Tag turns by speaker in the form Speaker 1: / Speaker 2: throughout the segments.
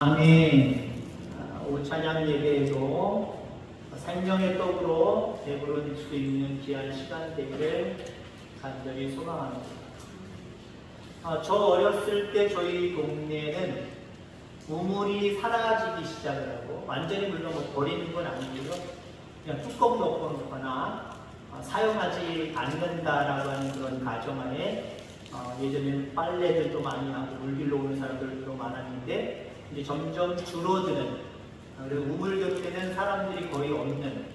Speaker 1: 다음에 오찬양 예배에도 생명의 떡으로 배부를 수 있는 귀한 시간 되기를 간절히 소망합니다. 저 어렸을 때 저희 동네는 우물이 사라지기 시작을 하고, 완전히 물론 버리는 건 아니고요, 그냥 뚜껑 덮어 놓거나 사용하지 않는다라고 하는 그런 가정하에 예전에는 빨래들도 많이 하고 물길로 오는 사람들도 많았는데, 이제 점점 줄어드는, 그리고 우물 곁에는 사람들이 거의 없는,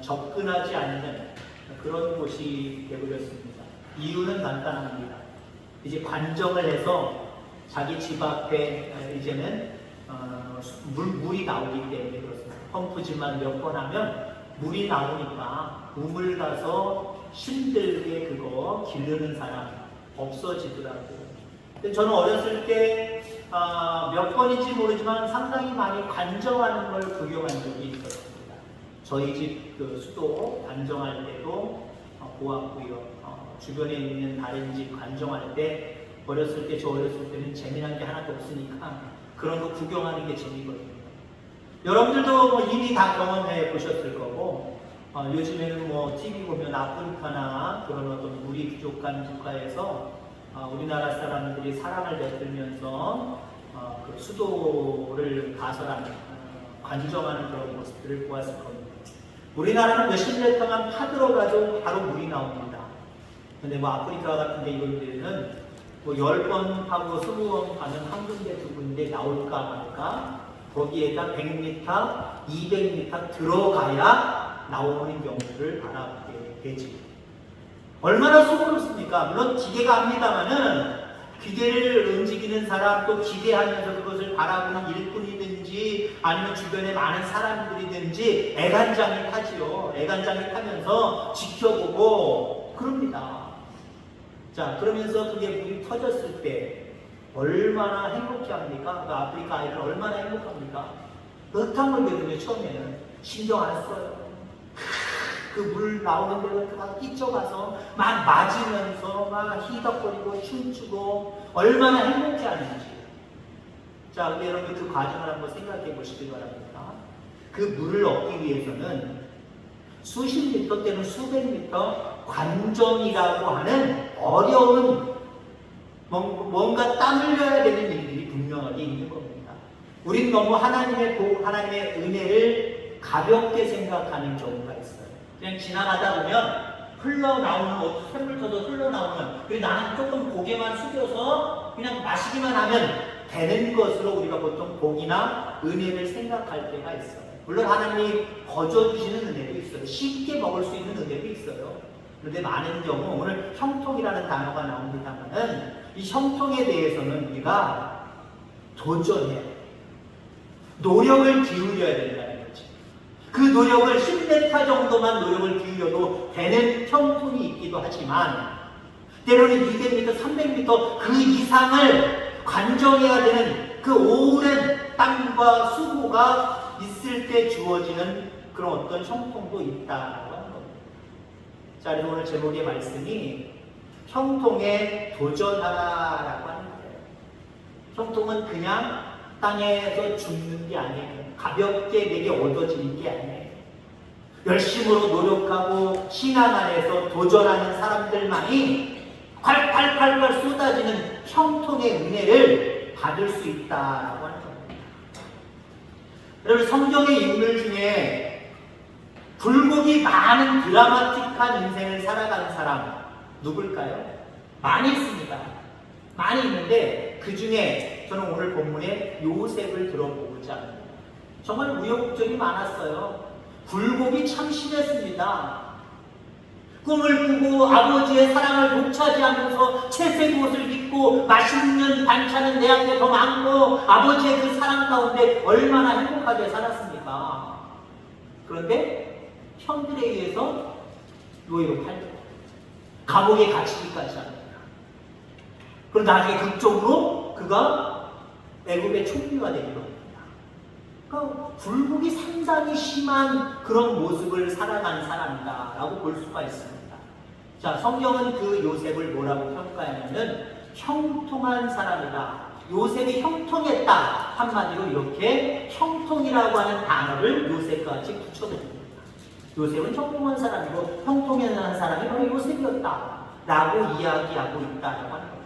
Speaker 1: 접근하지 않는 그런 곳이 되어버렸습니다. 이유는 간단합니다. 이제 관정을 해서 자기 집 앞에 이제는 물이 나오기 때문에 그렇습니다. 펌프질만 몇 번 하면 물이 나오니까 우물 가서 힘들게 그거 기르는 사람 없어지더라고요. 근데 저는 어렸을 때 몇 번인지 모르지만 상당히 많이 관정하는 걸 구경한 적이 있었습니다. 저희 집 그 수도 관정할 때도 보았고요. 주변에 있는 다른 집 관정할 때 저 어렸을 때는 재미난 게 하나도 없으니까 그런 거 구경하는 게 재미거든요. 여러분들도 이미 다 경험해 보셨을 거고, 요즘에는 TV 보면 아프리카나 그런 어떤 물이 부족한 국가에서 우리나라 사람들이 사랑을 베풀면서 그 수도를 가설하는, 관정하는 그런 모습들을 보았을 겁니다. 우리나라는 몇십 년 동안 파들어가도 바로 물이 나옵니다. 근데 아프리카 같은 데 이런 데는 10번 파고 20번 파면 한 군데 두 군데 나올까 말까, 거기에다 100m, 200m 들어가야 나오는 경우를 바라보게 되지. 얼마나 수고롭습니까? 물론 기계가 합니다만은, 기계를 움직이는 사람, 또 기대하면서 그것을 바라보는 일꾼이든지 아니면 주변에 많은 사람들이든지 애간장이 타지요. 애간장이 타면서 지켜보고 그럽니다. 자, 그러면서 그게 물이 터졌을 때 얼마나 행복해 합니까? 그 아프리카 아이들 얼마나 행복합니까? 흙탕물거든요. 처음에는 신경 안 써요. 그 물 나오는 데로 다 뛰쳐가서 막 맞으면서 막 희덕거리고 춤추고 얼마나 행복해하는지. 자, 근데 여러분 그 과정을 한번 생각해 보시기 바랍니다. 그 물을 얻기 위해서는 수십 미터 때는 수백 미터 관정이라고 하는 어려운 뭔가 땀 흘려야 되는 일들이 분명하게 있는 겁니다. 우린 너무 하나님의 은혜를 가볍게 생각하는 경우가 있어요. 그냥 지나가다 보면 흘러나오는, 샘물 터서 흘러나오는, 그리고 나는 조금 고개만 숙여서 그냥 마시기만 하면 되는 것으로 우리가 보통 복이나 은혜를 생각할 때가 있어요. 물론 하나님이 거저주시는 은혜도 있어요. 쉽게 먹을 수 있는 은혜도 있어요. 그런데 많은 경우, 오늘 형통이라는 단어가 나옵니다만은, 이 형통에 대해서는 우리가 도전해야 돼요. 노력을 기울여야 된다는 거지. 그 노력을 10m 정도만 노력을 기울여도 되는 형통이 있기도 하지만, 때로는 200m, 300m 그 이상을 관정해야 되는 그 오랜 땀과 수고가 있을 때 주어지는 그런 어떤 형통도 있다라고 하는 겁니다. 자, 그래서 오늘 제목의 말씀이 형통에 도전하라라고 하는 거예요. 형통은 그냥 땅에서 죽는 게 아니에요. 가볍게 내게 얻어지는 게 아니에요. 열심으로 노력하고 신앙 안에서 도전하는 사람들만이 콸콸콸콸 쏟아지는 형통의 은혜를 받을 수 있다라고 하는 겁니다. 여러분, 성경의 인물 중에 굴곡이 많은 드라마틱한 인생을 살아가는 사람 누굴까요? 많이 있습니다. 많이 있는데 그 중에 저는 오늘 본문에 요셉을 들어보고자 합니다. 정말 우여곡절이 많았어요. 굴곡이 참 심했습니다. 꿈을 꾸고 아버지의 사랑을 독차지하면서 채색 옷을 입고 맛있는 반찬은 내 앞에 더 많고 아버지의 그 사랑 가운데 얼마나 행복하게 살았습니까? 그런데 형들에 의해서 노예로 팔려 감옥에 갇히기까지 합니다. 그리고 나중에 극적으로 그가 애굽의 총리가 되기도 합니다. 그러니까 굴곡이 상당히 심한 그런 모습을 살아간 사람이다라고 볼 수가 있습니다. 자, 성경은 그 요셉을 뭐라고 평가하냐면 형통한 사람이다. 요셉이 형통했다. 한마디로 이렇게 형통이라고 하는 단어를 요셉과 같이 붙여드립니다. 요셉은 형통한 사람이고 형통한 사람이 바로 요셉이었다 라고 이야기하고 있다라고 하는 겁니다.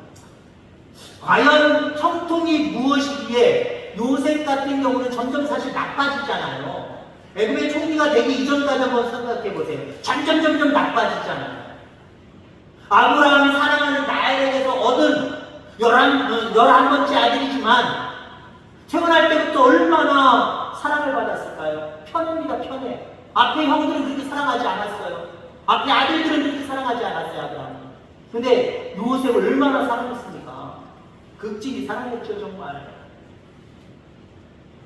Speaker 1: 과연 형통이 무엇이기에 요셉 같은 경우는 점점 사실 나빠지잖아요. 애굽의 총리가 되기 이전까지 한번 생각해 보세요. 점점 나빠지잖아요. 아브라함이 사랑하는 나엘에게서 얻은 11번째 아들이지만 태어날 때부터 얼마나 사랑을 받았을까요? 편해입니다, 편해. 앞에 형들은 그렇게 사랑하지 않았어요. 앞에 아들들은 그렇게 사랑하지 않았어요, 아브라함이. 근데 요셉을 얼마나 사랑했습니까? 극진히 사랑했죠, 정말.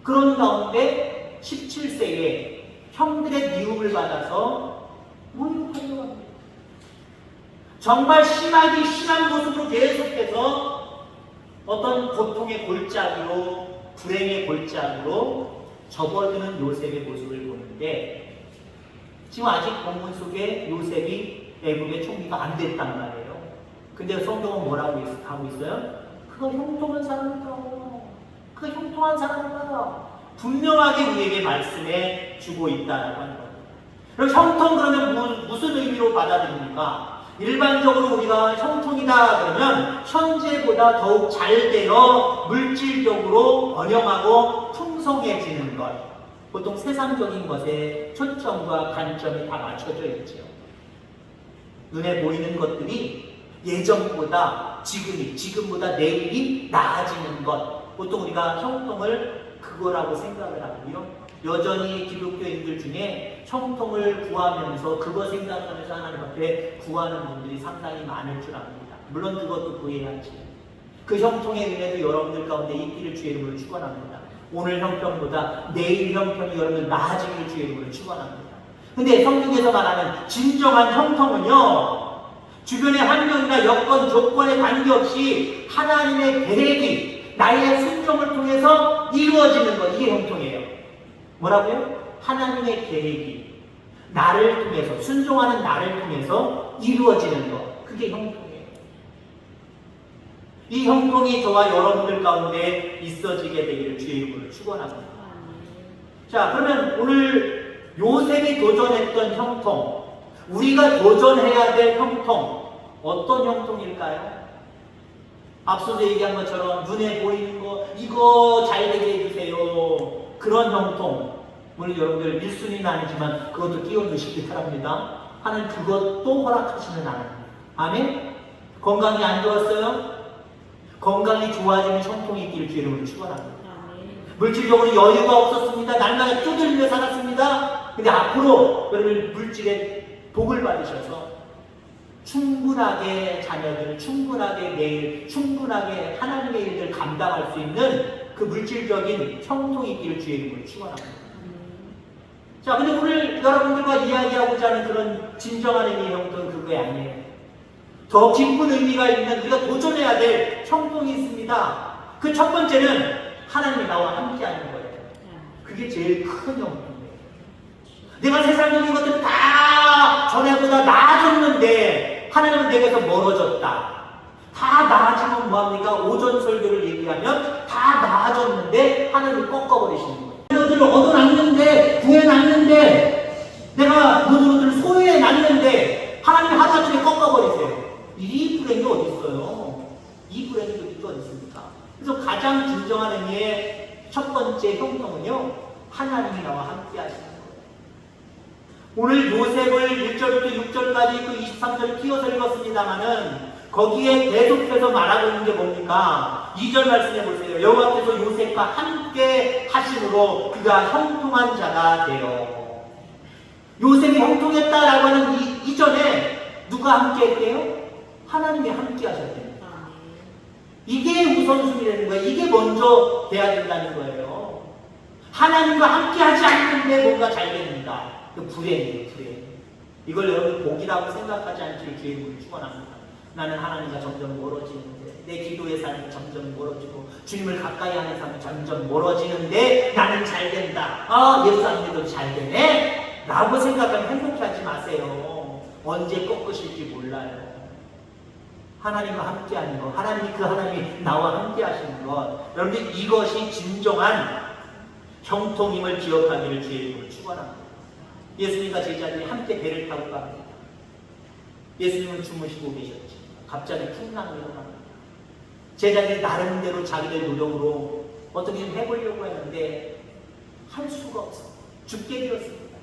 Speaker 1: 그런 가운데 17세에 형들의 미움을 받아서 모욕하려고 합니다. 정말 심하기 심한 모습으로 계속해서 어떤 고통의 골짜기로, 불행의 골짜기로 접어드는 요셉의 모습을 보는데, 지금 아직 본문 속에 요셉이 애굽의 총리가 안 됐단 말이에요. 근데 성경은 뭐라고 하고 있어요? 그가 형통한 사람이다. 그가 형통한 사람이다. 분명하게 우리에게 말씀해 주고 있다라고 하는 겁니다. 그럼 형통 그러면 무슨 의미로 받아들입니까? 일반적으로 우리가 형통이다 그러면 현재보다 더욱 잘 되어 물질적으로 번영하고 풍성해지는 것. 보통 세상적인 것에 초점과 관점이 다 맞춰져 있죠. 눈에 보이는 것들이 예전보다 지금보다 내일이 나아지는 것. 보통 우리가 형통을 그거라고 생각을 하고요. 여전히 기독교인들 중에 형통을 구하면서 그거 생각하면서 하나님 앞에 구하는 분들이 상당히 많을 줄 압니다. 물론 그것도 구해야지. 그 형통의 은혜도 여러분들 가운데 있기를 주의 이름으로 축원합니다. 오늘 형편보다 내일 형편이 여러분들 나아지기를 주의 이름으로 축원합니다. 근데 성경에서 말하는 진정한 형통은요, 주변의 환경이나 여건, 조건에 관계없이 하나님의 계획이 나의 순종을 통해서 이루어지는 것, 이게 형통이에요. 뭐라고요? 하나님의 계획이 나를 통해서, 순종하는 나를 통해서 이루어지는 것, 그게 형통이에요. 이 형통이 저와 여러분들 가운데 있어지게 되기를 주의 이름으로 축원합니다. 자, 그러면 오늘 요셉이 도전했던 형통, 우리가 도전해야 될 형통, 어떤 형통일까요? 앞서서 얘기한 것처럼 눈에 보이는 거, 이거 잘 되게 해주세요. 그런 형통. 물론 여러분들 1순위는 아니지만 그것도 끼워 넣으시기 바랍니다. 하나님 그것도 허락하시는 하나님. 아멘? 건강이 안 좋았어요? 건강이 좋아지는 형통이 있기를 주의 이름으로 축원합니다. 물질적으로 여유가 없었습니다. 날마다 쪼들리며 살았습니다. 근데 앞으로 여러분 물질의 복을 받으셔서 충분하게 자녀들, 충분하게 내일, 충분하게 하나님의 일을 감당할 수 있는 그 물질적인 형통이 있기를 주의 이름으로 축원합니다. 자, 근데 오늘 여러분들과 이야기하고자 하는 그런 진정한 의미의 형통은 그게 아니에요. 더 깊은 의미가 있는 우리가 도전해야 될 형통이 있습니다. 그 첫 번째는 하나님이 나와 함께하는 거예요. 그게 제일 큰 형통이에요. 내가 세상적인 것들은 다 전에보다 나아졌는데 하나님은 내게서 멀어졌다. 다 나아지면 뭐합니까? 오전 설교를 얘기하면 다 나아졌는데 하나님이 꺾어버리시는 거예요. 너희들을 얻어놨는데, 구해놨는데, 내가 너희들을 소유해놨는데 하나님이 하루아침에 꺾어버리세요. 이 불행이 어디 있어요? 이 불행이 어디 있습니까? 그래서 가장 진정한 의미의 첫 번째 형통은요, 하나님이 나와 함께 하시는 거예요. 오늘 요셉을 1절부터 6절까지 또 23절을 띄워서 읽었습니다만은 거기에 계속해서 말하고 있는 게 뭡니까? 2절 말씀해 보세요. 여호와께서 요셉과 함께 하심으로 그가 형통한 자가 되어. 요셉이 형통했다라고 하는 이전에 누가 함께 했대요? 하나님이 함께 하셨대요. 이게 우선순위라는 거예요. 이게 먼저 돼야 된다는 거예요. 하나님과 함께 하지 않는데 뭔가 잘 됩니다. 그 불행이에요, 불행. 이걸 여러분 복이라고 생각하지 않기를 주의 이름으로 축원합니다. 나는 하나님과 점점 멀어지는데, 내 기도의 삶이 점점 멀어지고 주님을 가까이 하는 삶이 점점 멀어지는데 나는 잘 된다. 예수 안 믿어도 잘 되네? 라고 생각하면 행복해하지 마세요. 언제 꺾으실지 몰라요. 하나님과 함께하는 것, 하나님이 나와 함께하시는 것, 여러분들 이것이 진정한 형통임을 기억하기를 주의 이름으로 축원합니다. 예수님과 제자들이 함께 배를 타고 갑니다. 예수님은 주무시고 계셨지. 갑자기 풍랑이 일어납니다. 제자들이 나름대로 자기들 노력으로 어떻게 좀 해보려고 했는데 할 수가 없어. 죽게 되었습니다.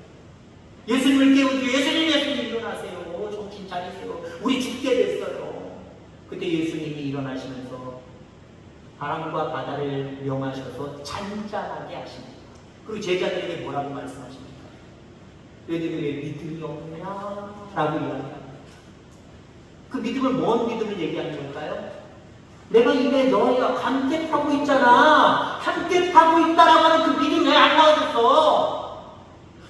Speaker 1: 예수님을 깨우고 예수님 일어나세요. 정신 차리세요. 우리 죽게 됐어요. 그때 예수님이 일어나시면서 바람과 바다를 명하셔서 잔잔하게 하십니다. 그리고 제자들에게 뭐라고 말씀하십니까? 너희들이 왜 믿음이 없냐? 라고 이야기합니다. 그 믿음을 뭔 믿음을 얘기하는 걸까요? 내가 입에 너희가 함께 타고 있잖아. 함께 타고 있다라고 하는 그 믿음 왜 안 나와줬어?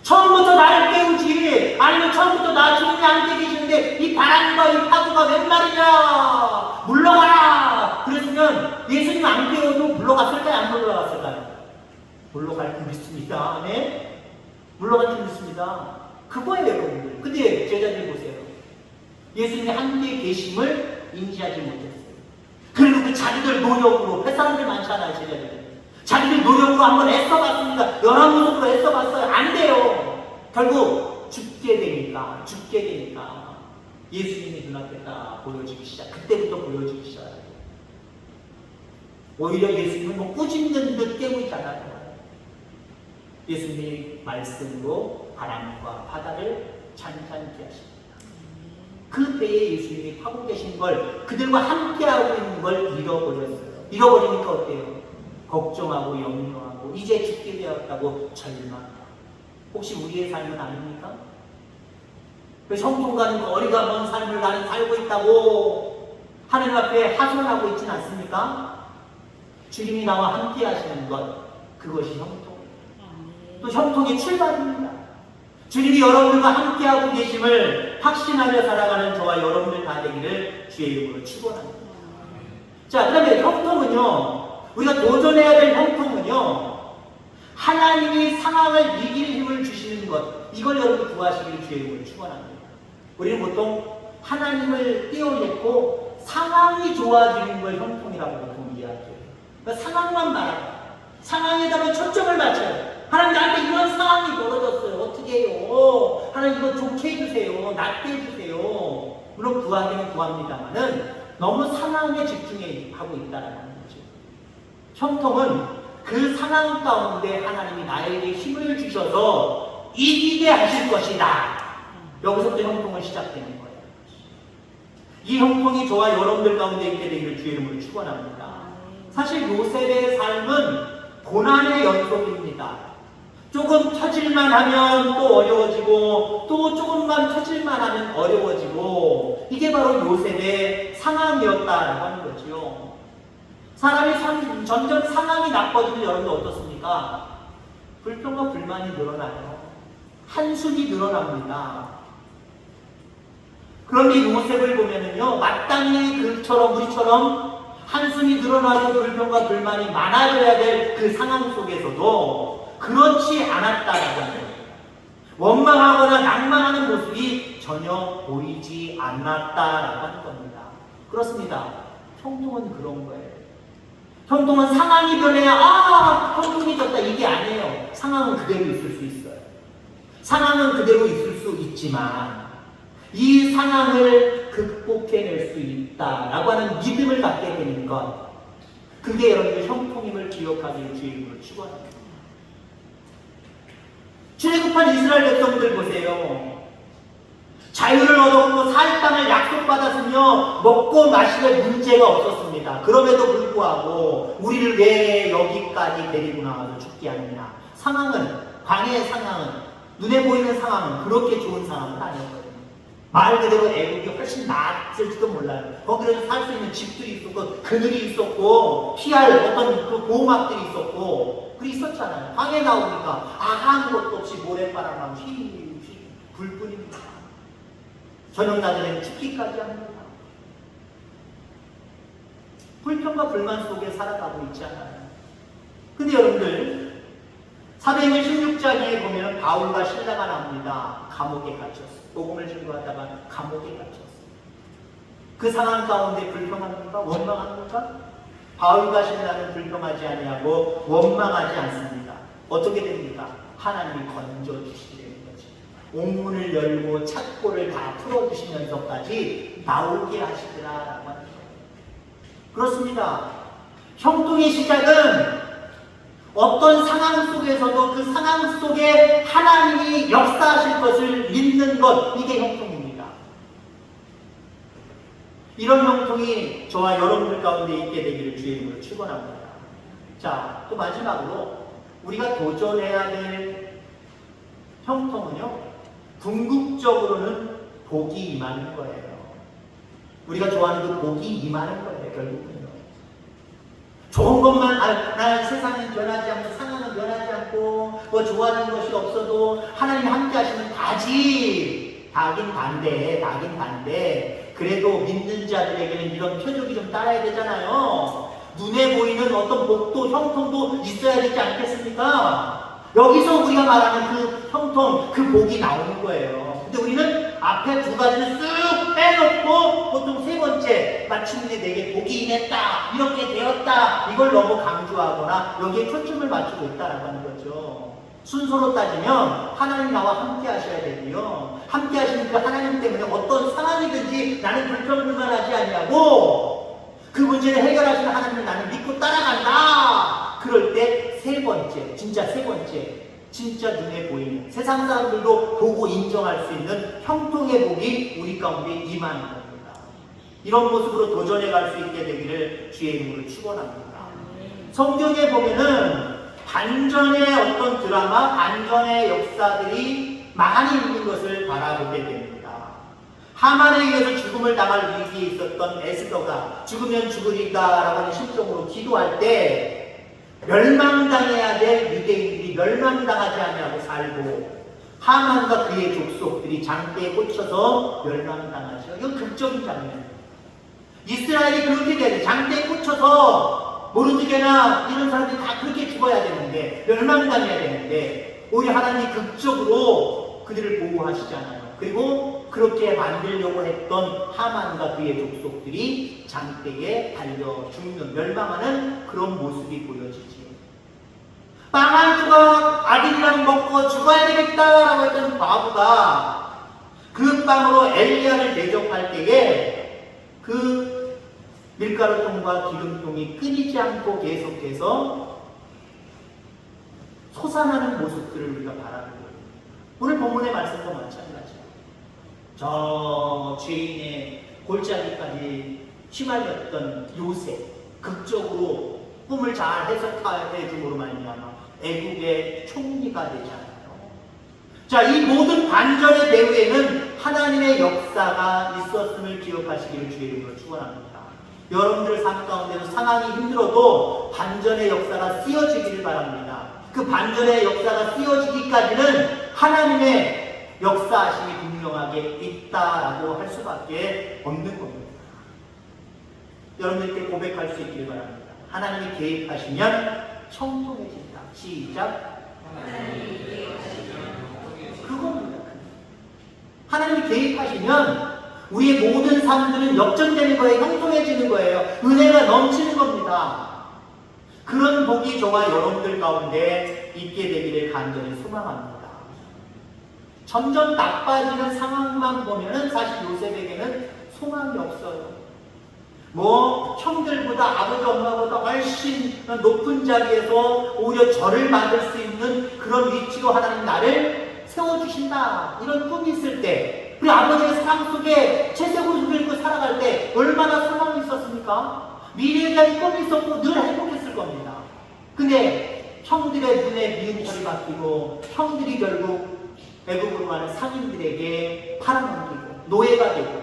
Speaker 1: 처음부터 나를 깨우지. 아니면 처음부터 나 주님이 함께 계시는데 이 바람과 이 파도가 웬 말이냐? 물러가라. 그랬으면 예수님 안 깨워도 물러갔을까요? 안 물러갔을까요? 물러갈 줄 믿습니다. 네? 물러갈 줄 믿습니다. 그거예요, 여러분들. 근데 제자들 보세요. 예수님이 함께 계심을 인지하지 못했어요. 그리고 그 자기들 노력으로, 햇사람들 많잖아요, 제자들. 자기들 노력으로 한번 애써봤습니다. 여러 모습으로 애써봤어요. 안 돼요. 결국 죽게 되니까 예수님이 눈앞에 딱 보여지기 시작. 그때부터 보여지기 시작해요. 오히려 예수님은 뭐 꾸짖는 듯 깨우잖아요. 예수님이 말씀으로 바람과 바다를 잔잔케 하십니다. 그 배에 예수님이 타고 계신 걸, 그들과 함께하고 있는 걸 잃어버렸어요. 잃어버리니까 어때요? 걱정하고 염려하고 이제 죽게 되었다고 절망하고. 혹시 우리의 삶은 아닙니까? 그 성통가는 거리가 먼 삶을 나는 살고 있다고 하나님 앞에 하소연하고 있진 않습니까? 주님이 나와 함께 하시는 것, 그것이 형통이에요. 또 형통의 출발입니다. 주님이 여러분들과 함께하고 계심을 확신하며 살아가는 저와 여러분들 다 되기를 주의 이름으로 축원합니다. 자, 그 다음에 형통은요, 우리가 도전해야 될 형통은요, 하나님이 상황을 이길 힘을 주시는 것, 이걸 여러분 구하시기를 주의 이름으로 축원합니다. 우리는 보통 하나님을 띄워놓고 상황이 좋아지는 걸 형통이라고 보통 이야기해요. 그러니까 상황만 말합니다. 상황에다가 초점을 맞춰요. 하나님 나한테 이런 상황이 벌어졌어요. 어떻게 해요? 하나님 이거 좋게 해주세요. 낫게 해주세요. 물론 구하기는 구합니다만은 너무 상황에 집중하고 있다는 거죠. 형통은 그 상황 가운데 하나님이 나에게 힘을 주셔서 이기게 하실 것이다. 여기서부터 형통은 시작되는 거예요. 이 형통이 저와 여러분들 가운데 있게 되기를 주의 이름으로 축원합니다. 사실 요셉의 삶은 고난의 연속입니다. 조금 터질만 하면 또 어려워지고 또 조금만 터질만 하면 어려워지고, 이게 바로 요셉의 상황이었다라고 하는 거죠. 사람이 점점 상황이 나빠지면 여러분 어떻습니까? 불평과 불만이 늘어나요. 한숨이 늘어납니다. 그런데 요셉을 보면은요, 마땅히 우리처럼 한숨이 늘어나고 불평과 불만이 많아져야 될 그 상황 속에서도 그렇지 않았다라고 하는 거예요. 원망하거나 낭만하는 모습이 전혀 보이지 않았다라고 하는 겁니다. 그렇습니다. 형통은 그런 거예요. 형통은 상황이 변해야 형통이 졌다, 이게 아니에요. 상황은 그대로 있을 수 있어요. 상황은 그대로 있을 수 있지만 이 상황을 극복해낼 수 있다라고 하는 믿음을 갖게 되는 것, 그게 여러분들 형통임을 기억하기를 주의 이름으로 축원합니다. 출애굽한 이스라엘 백성들 보세요. 자유를 얻었고 살 땅을 약속받았으며 먹고 마시는 문제가 없었습니다. 그럼에도 불구하고 우리를 왜 여기까지 데리고 나와서 죽게 하느냐. 상황은, 광야의 상황은, 눈에 보이는 상황은 그렇게 좋은 상황은 아니었거든요. 말 그대로 애국이 훨씬 나았을지도 몰라요. 거기서 살 수 있는 집들이 있었고, 그늘이 있었고, 피할 어떤 그 보호막들이 있었고, 그게 있었잖아요. 광야에 나오니까 아무것도 없이 모래바람만 휘 불뿐입니다. 저녁 낮에는 춥기까지 합니다. 불평과 불만 속에 살아가고 있잖아요. 근데 여러분들, 사도행전 16장에 보면 바울과 실라가 나옵니다. 감옥에 갇혔어요. 복음을 증거하다가 감옥에 갇혔어요. 그 상황 가운데 불평합니까? 원망합니까? 바울과 신라는 불평하지 아니하고 원망하지 않습니다. 어떻게 됩니까? 하나님이 건져주시는 거지. 옥문을 열고 착고를 다 풀어주시면서까지 나오게 하시더라라고 하는 거예요. 그렇습니다. 형통의 시작은 어떤 상황 속에서도 그 상황 속에 하나님이 역사하실 것을 믿는 것, 이게 형통입니다. 이런 형통이 저와 여러분들 가운데 있게 되기를 주의 이름으로 축원합니다. 자, 또 마지막으로 우리가 도전해야 될 형통은요, 궁극적으로는 복이 임하는 거예요. 우리가 좋아하는 그 복이 임하는 거예요, 결국은요. 좋은 것만, 나 세상은 변하지 않고, 상황은 변하지 않고, 뭐 좋아하는 것이 없어도 하나님이 함께 하시면 다지. 다긴 반대. 그래도 믿는 자들에게는 이런 표적이 좀 따라야 되잖아요. 눈에 보이는 어떤 복도, 형통도 있어야 되지 않겠습니까? 여기서 우리가 말하는 그 형통, 그 복이 나오는 거예요. 근데 우리는 앞에 두 가지를 쓱 빼놓고 보통 세 번째, 마침내 내게 복이 임했다, 이렇게 되었다, 이걸 너무 강조하거나 여기에 초점을 맞추고 있다라고 하는 거죠. 순서로 따지면 하나님 나와 함께 하셔야 되고요. 함께 하시는 그 하나님 때문에 어떤 상황이든지 나는 불평불만하지 아니하고 그 문제를 해결하시는 하나님을 나는 믿고 따라간다. 그럴 때 세 번째, 진짜 눈에 보이는, 세상 사람들도 보고 인정할 수 있는 형통의 복이 우리 가운데 임하는 겁니다. 이런 모습으로 도전해 갈 수 있게 되기를 주의 이름으로 축원합니다. 성경에 보면은 반전의 어떤 드라마, 반전의 역사들이 많이 있는 것을 바라보게 됩니다. 하만에 의해서 죽음을 당할 위기에 있었던 에스더가 죽으면 죽으리다라고 하는 심정으로 기도할 때 멸망당해야 될 유대인들이 멸망당하지 아니하고 살고, 하만과 그의 족속들이 장대에 꽂혀서 멸망당하죠. 이건 극적인 장면이에요. 이스라엘이 그렇게 돼야 돼. 장대에 꽂혀서 모르드게나 이런 사람들이 다 그렇게 죽어야 되는데, 멸망당해야 되는데, 오히려 하나님이 극적으로 그들을 보호하시잖아요. 그리고 그렇게 만들려고 했던 하만과 그의 족속들이 장대에 달려 죽는, 멸망하는 그런 모습이 보여지지. 빵 한 조각 아들이랑 먹고 죽어야 되겠다라고 했던 과부가 그 빵으로 엘리야를 대접할 때에 그 밀가루통과 기름통이 끊이지 않고 계속해서 솟아나는 모습들을 우리가 바라보고, 오늘 본문의 말씀도 마찬가지예요. 저 죄인의 골짜기까지 휘말렸던 요셉, 극적으로 꿈을 잘 해석해 줌으로 말미암아 애국의 총리가 되잖아요. 자, 이 모든 반전의 배후에는 하나님의 역사가 있었음을 기억하시기를 주의 이름으로 축원합니다. 여러분들 삶 가운데서 상황이 힘들어도 반전의 역사가 쓰여지기를 바랍니다. 그 반전의 역사가 쓰여지기까지는 하나님의 역사하심이 분명하게 있다라고 할 수밖에 없는 겁니다. 여러분들께 고백할 수 있기를 바랍니다. 하나님이 개입하시면 형통해진다. 시작. 하나님이 개입하시면 그겁니다. 하나님이 개입하시면 우리의 모든 삶들은 역전되는 거예요. 형통해지는 거예요. 은혜가 넘치는 겁니다. 그런 복이 저와 여러분들 가운데 있게 되기를 간절히 소망합니다. 점점 나빠지는 상황만 보면은 사실 요셉에게는 소망이 없어요. 뭐 형들보다 아버지 엄마보다 훨씬 높은 자리에서 오히려 저를 받을 수 있는 그런 위치로 하나님 나를 세워주신다, 이런 꿈이 있을 때, 우리 아버지의 삶 속에 채색옷을 입고 살아갈 때 얼마나 소망이 있었습니까? 미래에 대한 꿈이 있었고 늘 행복했을 겁니다. 근데 형들의 눈에 미움털이 바뀌고 형들이 결국 애국으로 가는 상인들에게 팔아넘기고 노예가 되고,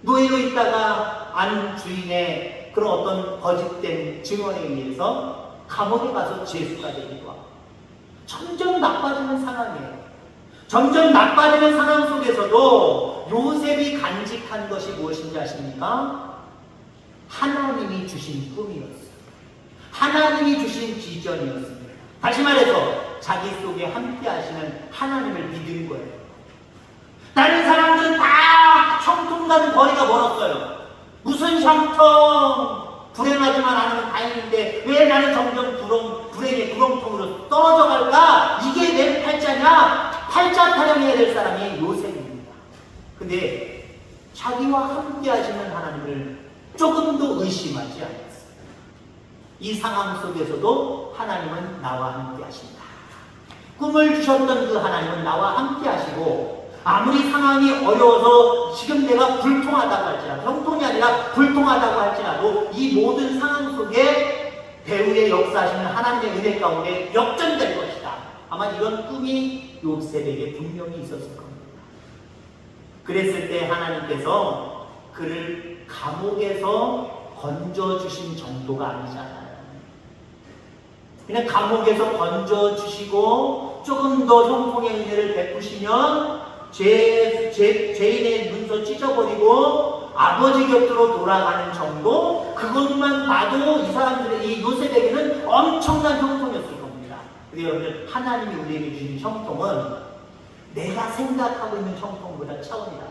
Speaker 1: 노예로 있다가 안 주인의 그런 어떤 거짓된 증언에 의해서 감옥에 가서 죄수가 되기도 하고, 점점 나빠지는 상황이에요. 점점 나빠지는 상황 속에서도 요셉이 간직한 것이 무엇인지 아십니까? 하나님이 주신 꿈이었어요. 하나님이 주신 비전이었습니다. 다시 말해서 자기 속에 함께 하시는 하나님을 믿은 거예요. 다른 사람들은 다 형통과는 거리가 멀었어요. 무슨 형통! 불행하지만 않으면 다행인데 왜 나는 점점 불행의 구렁텅으로 떨어져 갈까? 이게 내 팔자냐? 팔자 타령해야 될 사람이 요셉입니다. 근데 자기와 함께 하시는 하나님을 조금도 의심하지 않았어요. 이 상황 속에서도 하나님은 나와 함께 하신다. 꿈을 주셨던 그 하나님은 나와 함께 하시고, 아무리 상황이 어려워서 지금 내가 불통하다고 할지라도, 형통이 아니라 불통하다고 할지라도 이 모든 상황 속에 배후의 역사하시는 하나님의 은혜 가운데 역전될 것이다. 아마 이런 꿈이 요셉에게 분명히 있었을 겁니다. 그랬을 때 하나님께서 그를 감옥에서 건져주신 정도가 아니잖아요. 그냥 감옥에서 건져주시고 조금 더 형통의 은혜를 베푸시면 죄인의 문서 찢어버리고 아버지 곁으로 돌아가는 정도? 그것만 봐도 이 사람들의, 이 요셉에게는 엄청난 형통이었을 겁니다. 근데 여러분들, 하나님이 우리에게 주신 형통은 내가 생각하고 있는 형통보다 차원이다.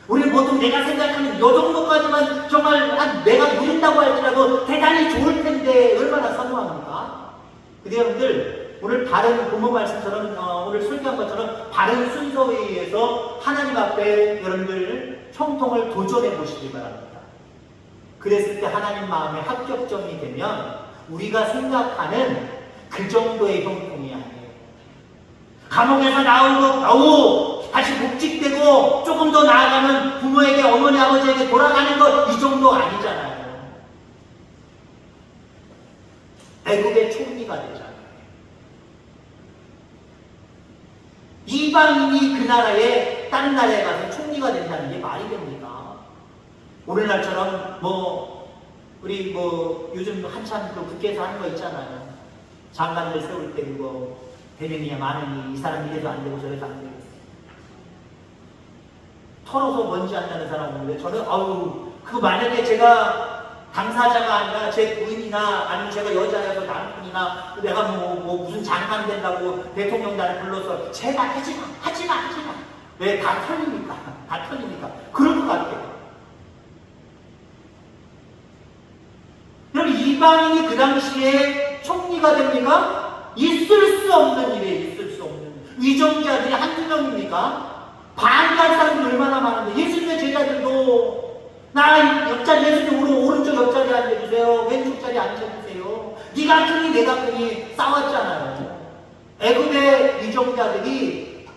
Speaker 1: 우리는 보통 내가 생각하는 이 정도까지만 정말 내가 누린다고 할지라도 대단히 좋을 텐데 얼마나 선호합니까? 근데 여러분들, 오늘 바른 본문 말씀처럼 오늘 설교한 것처럼 바른 순서에 의해서 하나님 앞에 여러분들 형통을 도전해 보시기 바랍니다. 그랬을 때 하나님 마음에 합격점이 되면 우리가 생각하는 그 정도의 형통이 아니에요. 감옥에서 나오고 다시 복직되고 조금 더 나아가면 부모에게, 어머니, 아버지에게 돌아가는 것, 이 정도 아니잖아요. 애국의 총리가 되잖아요. 이방인이 그 나라에, 다른 나라에 가서 총리가 된다는 게 말이 됩니까? 오늘날처럼 우리 요즘 한참 그 국회에서 하는 거 있잖아요. 장관들 세울 때 그거 대변인이 많으니 이 사람 이래도 안 되고 저래도 안 되고 털어서 먼지 안 나는 사람 오는데 저는 그거 만약에 제가 당사자가 아니라 제 부인이나 아니면 제가 여자여서 남편이나 내가 무슨 장관 된다고 대통령 나를 불러서 제가 하지마 왜 다 털리니까 그럴 것 같아요. 그럼 이방인이 그 당시에 총리가 됩니까? 있을 수 없는 일에 있을 수 없는 위정자들이 한두 명입니까? 반대할 사람이 얼마나 많은데 예수님의 제자들도 나 옆자리 예수님 오른쪽 옆자리에 앉아주세요. 왼쪽 자리에 앉아주세요. 네가 크니 내가 크니 싸웠잖아요. 애굽의 위정자들이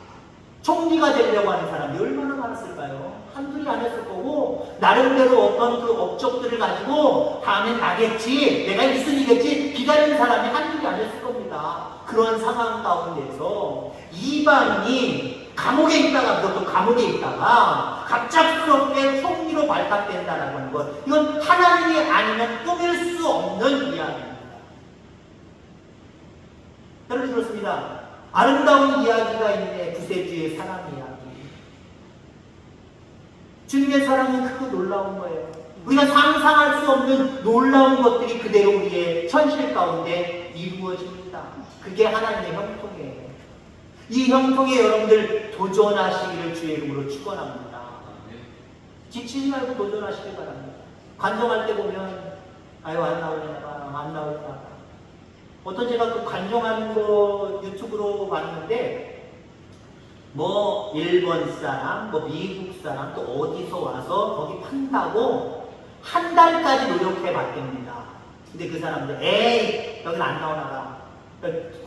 Speaker 1: 총리가 되려고 하는 사람이 얼마나 많았을까요? 한둘이 아니었을 거고 나름대로 어떤 그 업적들을 가지고 다음엔 나겠지, 내가 1순위겠지 기다리는 사람이 한둘이 아니었을 겁니다. 그런 상황 가운데서 이방인이 감옥에 있다가 그것도 감옥에 있다가 갑작스럽게 총리로 발탁된다라고 하는 것, 이건 하나님이 아니면 꾸밀 수 없는 이야기입니다. 여러분 그렇습니다. 아름다운 이야기가 있네. 구세주의 사랑 이야기. 주님의 사랑은 크고 놀라운 거예요. 우리가 상상할 수 없는 놀라운 것들이 그대로 우리의 현실 가운데 이루어집니다. 그게 하나님의 형통이에요. 이 형통에 여러분들 도전하시기를 주의 이름으로 축원합니다. 지치지 말고 도전하시길 바랍니다. 관정할 때 보면 안 나올까. 어떤 제가 그 관정하는 거 유튜브로 봤는데 일본 사람, 미국 사람 또 어디서 와서 거기 판다고 한 달까지 노력해 봤답니다. 근데 그 사람들 여긴 안 나오나봐.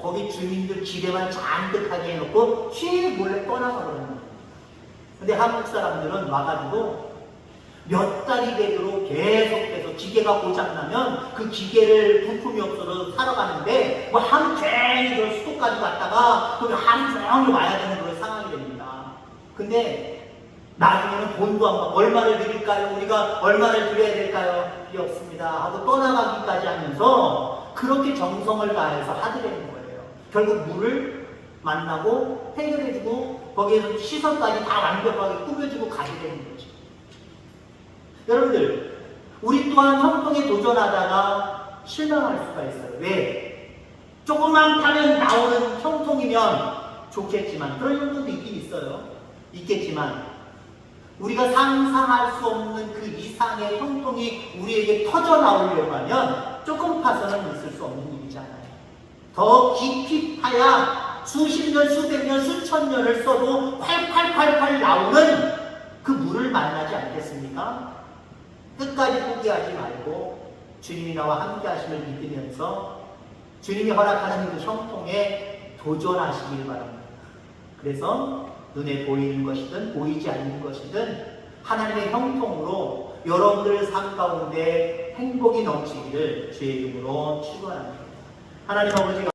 Speaker 1: 거기 주민들 기대만 잔뜩하게 해놓고 몰래 떠나가버리는 거예요. 근데 한국 사람들은 와가지고 몇 달이 되도록 계속해서 기계가 고장나면 그 기계를 부품이 없어서 사러 가는데 하루 종일 수도까지 갔다가 또 하루 종일 와야 되는 그런 상황이 됩니다. 근데 나중에는 돈도 안 받고 얼마를 드릴까요? 우리가 얼마를 드려야 될까요? 필요 없습니다 하고 떠나가기까지 하면서 그렇게 정성을 다해서 하드라는 거예요. 결국 물을 만나고 해결해주고 거기에서 시설까지 다 완벽하게 꾸며주고 가게 되는 거죠. 여러분들, 우리 또한 형통에 도전하다가 실망할 수가 있어요. 왜? 조금만 타면 나오는 형통이면 좋겠지만, 그런 형통도 있긴 있어요. 있겠지만 우리가 상상할 수 없는 그 이상의 형통이 우리에게 터져 나오려고 하면 조금 파서는 있을 수 없는 일이잖아요. 더 깊이 파야 수십 년, 수백 년, 수천 년을 써도 콸콸콸콸 나오는 그 물을 만나지 않겠습니까? 끝까지 포기하지 말고 주님이 나와 함께 하심을 믿으면서 주님이 허락하시는 그 형통에 도전하시길 바랍니다. 그래서 눈에 보이는 것이든 보이지 않는 것이든 하나님의 형통으로 여러분들 삶 가운데 행복이 넘치기를 주의 이름으로 축원합니다. 하나님 아버지가